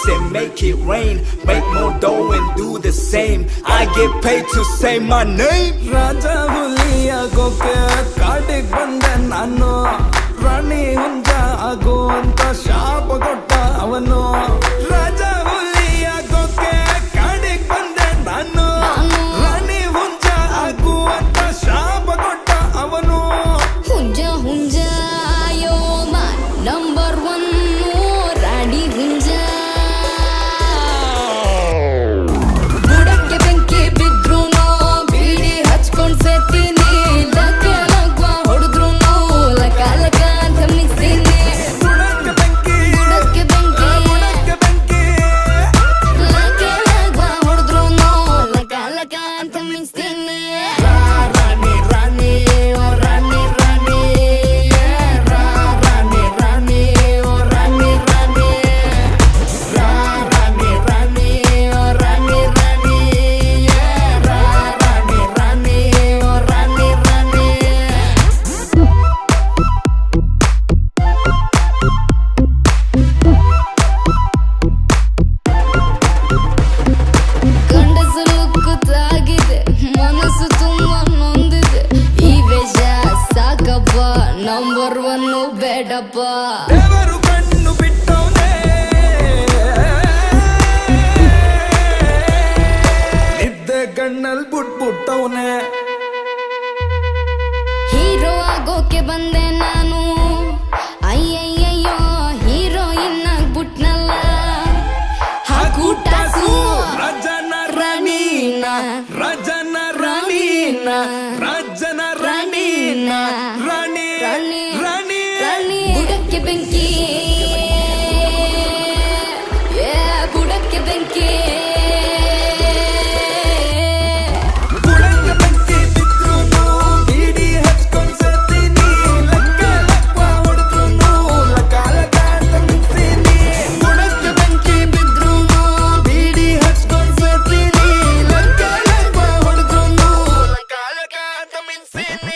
say make it rain, make more dough and do the same. I get paid to say my name. ರಾಜ ಹುಲಿಯ ಗೋಕೆ ಕಾಡಿಗೆ ಬಂದೆ ನಾನು, ರಾಣಿ ಹುಂಜ ಆಗುವಂತ ಶಾಪ ಕೊಟ್ಟ ಅವನು. ರಾಜ ಹುಲಿಯ ಗೋಕೆ ಕಾಡಿಗೆ ಬಂದೆ ನಾನು, ರಾಣಿ ಹುಂಜ ಆಗುವಂತ ಶಾಪ ಕೊಟ್ಟ ಅವನು. ಹುಂಜ ಹುಂಜ ಯೋಮ ನಂಬರ್ 1 ರಾಣಿ ಹುಂಜ. ಬುಡಕ್ಕೆ ಬೆಂಕಿ ಬಿದ್ರುನು ಬೀಡಿ ಹಚ್ಕೊಂಡ್ ಸೇತೀನಿ, ಲಕ್ಕ ಲಗ್ವ ಹೊಡೆದ್ರುನು ಲಕ ಲಕ ಅಂತ ಮಿಕ್ತೀನಿ. ಬುಡಕ್ಕೆ ಬೆಂಕಿ, ಬುಡಕ್ಕೆ ಬೆಂಕಿ, ಬುಡಕ್ಕೆ ಬೆಂಕಿ. ಲಕ ಲಗ್ವ ಹೊಡೆದ್ರುನು ಲಕ ಲಕ ಅಂತ ಮಿಕ್ತೀನಿ. ರಾಣಿ ರಾಣಿ ಓ ರಾಣಿ ರಾಣಿ, ರಾಣಿ ರಾಣಿ ಓ ರಾಣಿ ರಾಣಿ, ರಾಣಿ ರಾಣಿ ಓ ರಾಣಿ ರಾಣಿ, ರಾಣಿ ರಾಣಿ ಓ ರಾಣಿ ರಾಣಿ. ಗಂಡಸರು ಕೂತಾಗಿದೆ, ಮನಸ್ಸು ತುಂಬಾ ನೊಂದಿದೆ. ಈ ವೇಷ ಸಾಕಪ್ಪ, ನಂಬರ್ 1 ಬೇಡಪ್ಪ. ದೇವರು ಕಣ್ಣು ಬಿಟ್ಟವನೇ, ನಿದ್ದೆ ಕಣ್ಣಲ್ಲಿ ಬಿಟ್ಬಿಟ್ಟವನೇ. ಹೀರೋ ಆಗೋಕೆ ಬಂದೆ ನಾನು, ಅಯ್ಯಯ್ಯಯ್ಯೋ ಹೀರೋಯಿನ್ ಆಗ್ಬಿಟ್ನಲ್ಲ. ಹಾಕೂಟಾಸು ರಾಜನ ರಾಣಿನ, ರಾಜನ ರಾಣಿನ, ರಾಜನ ರಾಣಿನ, ರಾಣಿ ರಾಣಿ ರಾಣಿ. ರಾಣಿ. ಬುಡಕ್ಕೆ ಬೆಂಕಿ, ಬುಡಕ್ಕೆ ಬೆಂಕಿ. ಬುಡಕ್ಕೆ ಬೆಂಕಿ ಬಿದ್ರುನು ಬೀಡಿ ಹಚ್ಕೊಂಡ್ ಸೇರ್ತೀನಿ, ಲಕ್ಕ ಲಕ್ಕ ಹೊಡೆದ್ರುನು ಲಕ ಲಕ ಅಂತ ಮಿಕ್ತೀನಿ. ಬುಡಕ್ಕೆ ಬೆಂಕಿ ಬಿದ್ರುನು ಬೀಡಿ ಹಚ್ಕೊಂಡ್ ಸೇರ್ತೀನಿ, ಲಕ್ಕ ಲಕ್ಕ ಹೊಡೆದ್ರುನು ಲಕ ಲಕ ಅಂತ ಮಿಕ್ತೀನಿ.